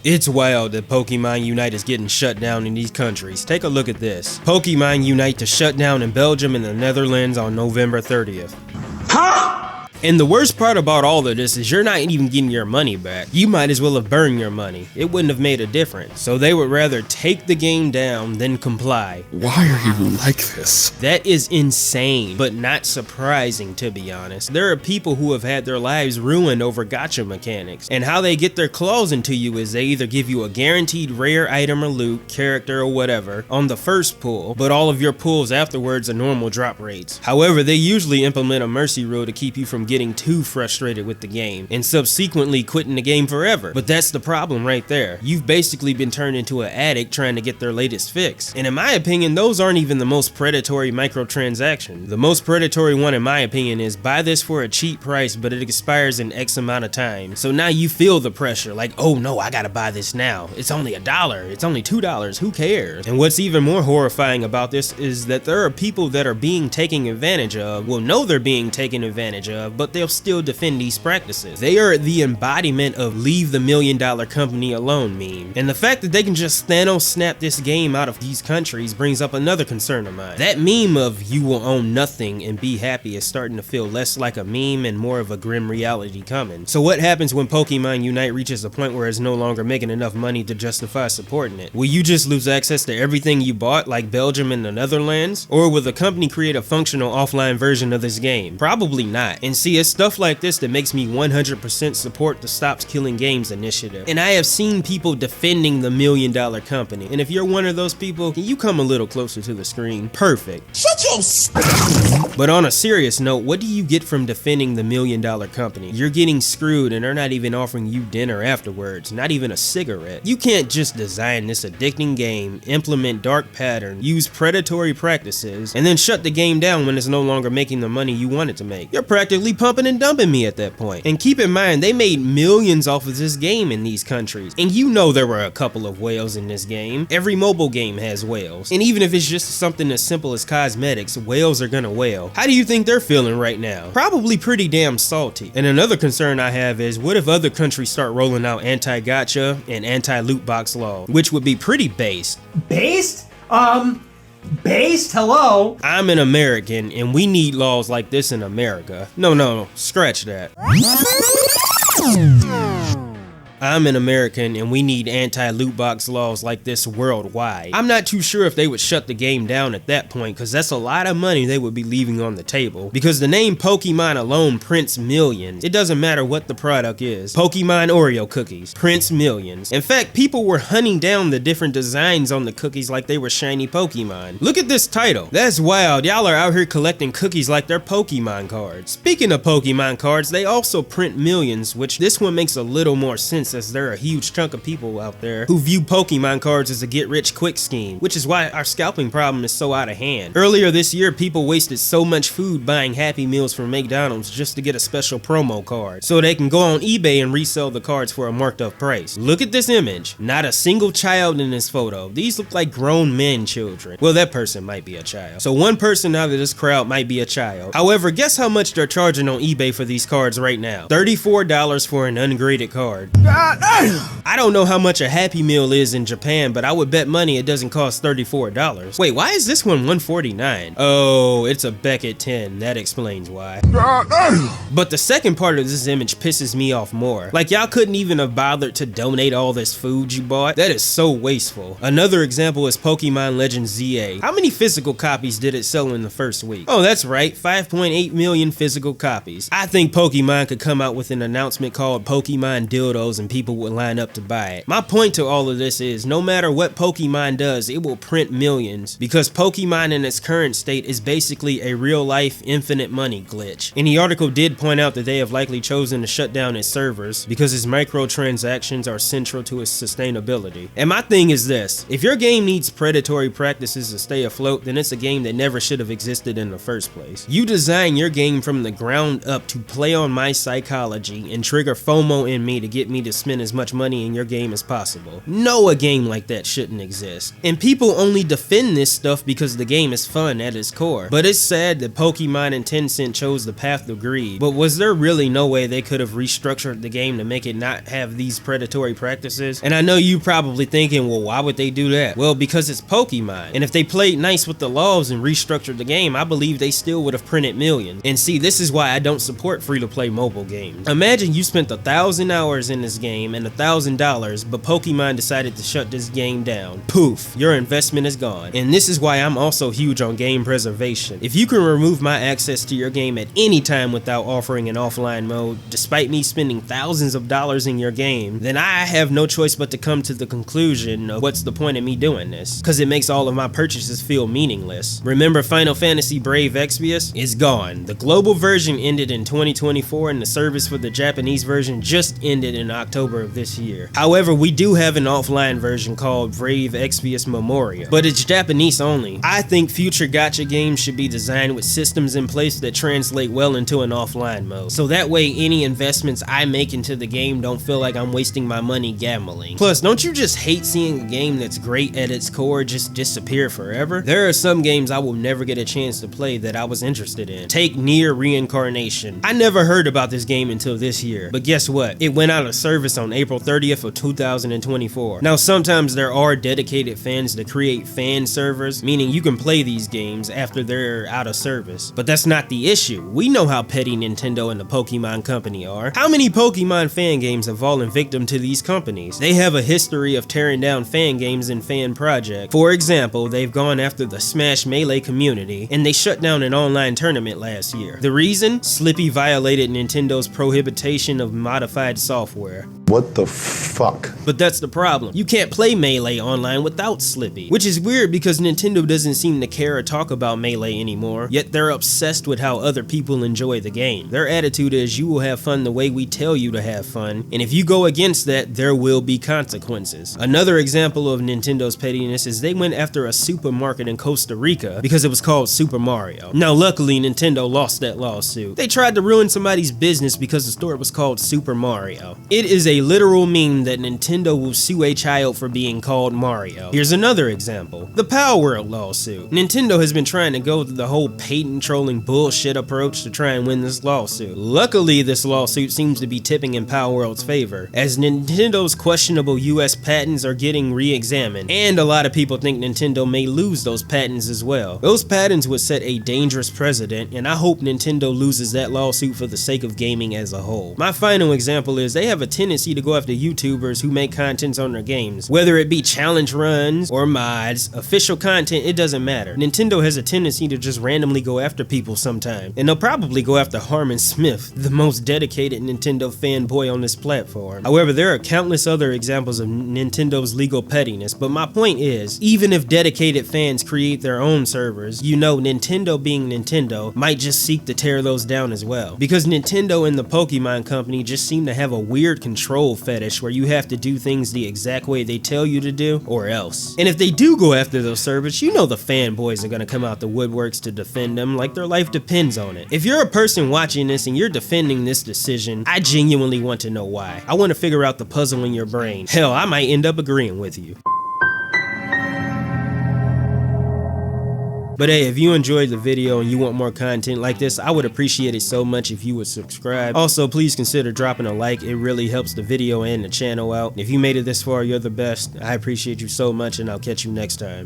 It's wild that Pokémon Unite is getting shut down in these countries. Take a look at this. Pokémon Unite to shut down in Belgium and the Netherlands on November 30th. Huh? And the worst part about all of this is you're not even getting your money back. You might as well have burned your money. It wouldn't have made a difference. So they would rather take the game down than comply. Why are you like this? That is insane, but not surprising, to be honest. There are people who have had their lives ruined over gacha mechanics, and how they get their claws into you is they either give you a guaranteed rare item or loot, character or whatever, on the first pull, but all of your pulls afterwards are normal drop rates. However, they usually implement a mercy rule to keep you from getting too frustrated with the game, and subsequently quitting the game forever. But that's the problem right there. You've basically been turned into an addict trying to get their latest fix. And in my opinion, those aren't even the most predatory microtransaction. The most predatory one, in my opinion, is buy this for a cheap price, but it expires in X amount of time. So now you feel the pressure, like, oh no, I gotta buy this now. It's only $1, it's only $2, who cares? And what's even more horrifying about this is that there are people that are being taken advantage of, will know they're being taken advantage of, but they'll still defend these practices. They are the embodiment of leave the $1 million company alone meme. And the fact that they can just Thanos snap this game out of these countries brings up another concern of mine. That meme of you will own nothing and be happy is starting to feel less like a meme and more of a grim reality coming. So what happens when Pokemon Unite reaches a point where it's no longer making enough money to justify supporting it? Will you just lose access to everything you bought like Belgium and the Netherlands? Or will the company create a functional offline version of this game? Probably not. And see, it's stuff like this that makes me 100% support the Stops Killing Games initiative. And I have seen people defending the $1 million company. And if you're one of those people, can you come a little closer to the screen? Perfect. Shut your But on a serious note, what do you get from defending the $1 million company? You're getting screwed and they're not even offering you dinner afterwards, not even a cigarette. You can't just design this addicting game, implement dark patterns, use predatory practices, and then shut the game down when it's no longer making the money you want it to make. You're practically pumping and dumping me at that point. And keep in mind, they made millions off of this game in these countries. And you know there were a couple of whales in this game. Every mobile game has whales. And even if it's just something as simple as cosmetics, whales are gonna whale. How do you think they're feeling right now? Probably pretty damn salty. And another concern I have is, what if other countries start rolling out anti-gacha and anti-loot box law, which would be pretty based. Based? Based? Hello? I'm an American and we need laws like this in America. No, scratch that. I'm an American and we need anti-loot box laws like this worldwide. I'm not too sure if they would shut the game down at that point, because that's a lot of money they would be leaving on the table. Because the name Pokemon alone prints millions. It doesn't matter what the product is. Pokemon Oreo cookies prints millions. In fact, people were hunting down the different designs on the cookies like they were shiny Pokemon. Look at this title. That's wild. Y'all are out here collecting cookies like they're Pokemon cards. Speaking of Pokemon cards, they also print millions, which this one makes a little more sense, as there are a huge chunk of people out there who view Pokemon cards as a get-rich-quick scheme, which is why our scalping problem is so out of hand. Earlier this year, people wasted so much food buying Happy Meals from McDonald's just to get a special promo card, so they can go on eBay and resell the cards for a marked up price. Look at this image. Not a single child in this photo. These look like grown men children. Well, that person might be a child. So one person out of this crowd might be a child. However, guess how much they're charging on eBay for these cards right now? $34 for an ungraded card. I don't know how much a Happy Meal is in Japan, but I would bet money it doesn't cost $34. Wait, why is this one $149? Oh, it's a Beckett 10. That explains why. But the second part of this image pisses me off more. Like, y'all couldn't even have bothered to donate all this food you bought? That is so wasteful. Another example is Pokemon Legends ZA. How many physical copies did it sell in the first week? Oh, that's right, 5.8 million physical copies. I think Pokemon could come out with an announcement called Pokemon Dildos and people would line up to buy it. My point to all of this is, no matter what Pokemon does, it will print millions, because Pokemon in its current state is basically a real-life infinite money glitch. And the article did point out that they have likely chosen to shut down its servers because its microtransactions are central to its sustainability. And my thing is this: if your game needs predatory practices to stay afloat, then it's a game that never should have existed in the first place. You design your game from the ground up to play on my psychology and trigger FOMO in me to get me to to spend as much money in your game as possible. No, a game like that shouldn't exist. And people only defend this stuff because the game is fun at its core. But it's sad that Pokemon and Tencent chose the path of greed. But was there really no way they could have restructured the game to make it not have these predatory practices? And I know you probably thinking, well, why would they do that? Well, because it's Pokemon. And if they played nice with the laws and restructured the game, I believe they still would have printed millions. And see, this is why I don't support free-to-play mobile games. Imagine you spent 1,000 hours in this game and $1,000, but Pokemon decided to shut this game down. Poof, your investment is gone. And this is why I'm also huge on game preservation. If you can remove my access to your game at any time without offering an offline mode, despite me spending thousands of dollars in your game, then I have no choice but to come to the conclusion of what's the point of me doing this, because it makes all of my purchases feel meaningless. Remember Final Fantasy Brave Exvius? It's gone. The global version ended in 2024 and the service for the Japanese version just ended in October of this year. However, we do have an offline version called Brave Exvius Memorial, but it's Japanese only. I think future gacha games should be designed with systems in place that translate well into an offline mode, so that way any investments I make into the game don't feel like I'm wasting my money gambling. Plus, don't you just hate seeing a game that's great at its core just disappear forever? There are some games I will never get a chance to play that I was interested in. Take Nier Reincarnation. I never heard about this game until this year, but guess what? It went out of service on April 30th of 2024. Now, sometimes there are dedicated fans that create fan servers, meaning you can play these games after they're out of service. But that's not the issue. We know how petty Nintendo and the Pokemon Company are. How many Pokemon fan games have fallen victim to these companies? They have a history of tearing down fan games and fan projects. For example, they've gone after the Smash Melee community, and they shut down an online tournament last year. The reason? Slippy violated Nintendo's prohibition of modified software. What the fuck? But that's the problem. You can't play Melee online without Slippy, which is weird because Nintendo doesn't seem to care or talk about Melee anymore, yet they're obsessed with how other people enjoy the game. Their attitude is you will have fun the way we tell you to have fun, and if you go against that, there will be consequences. Another example of Nintendo's pettiness is they went after a supermarket in Costa Rica because it was called Super Mario. Now luckily Nintendo lost that lawsuit. They tried to ruin somebody's business because the store was called Super Mario. It is a literal meme that Nintendo will sue a child for being called Mario. Here's another example. The Power World lawsuit. Nintendo has been trying to go through the whole patent trolling bullshit approach to try and win this lawsuit. Luckily, this lawsuit seems to be tipping in Power World's favor, as Nintendo's questionable US patents are getting re-examined, and a lot of people think Nintendo may lose those patents as well. Those patents would set a dangerous precedent, and I hope Nintendo loses that lawsuit for the sake of gaming as a whole. My final example is they have a tendency to go after YouTubers who make contents on their games. Whether it be challenge runs or mods, official content, it doesn't matter. Nintendo has a tendency to just randomly go after people sometime, and they'll probably go after Harmon Smith, the most dedicated Nintendo fanboy on this platform. However, there are countless other examples of Nintendo's legal pettiness, but my point is, even if dedicated fans create their own servers, you know Nintendo being Nintendo might just seek to tear those down as well. Because Nintendo and the Pokemon Company just seem to have a weird control fetish where you have to do things the exact way they tell you to do, or else. And if they do go after those servers, you know the fanboys are gonna come out the woodworks to defend them like their life depends on it. If you're a person watching this and you're defending this decision, I genuinely want to know why. I want to figure out the puzzle in your brain. Hell, I might end up agreeing with you. But hey, if you enjoyed the video and you want more content like this, I would appreciate it so much if you would subscribe. Also, please consider dropping a like. It really helps the video and the channel out. If you made it this far, you're the best. I appreciate you so much, and I'll catch you next time.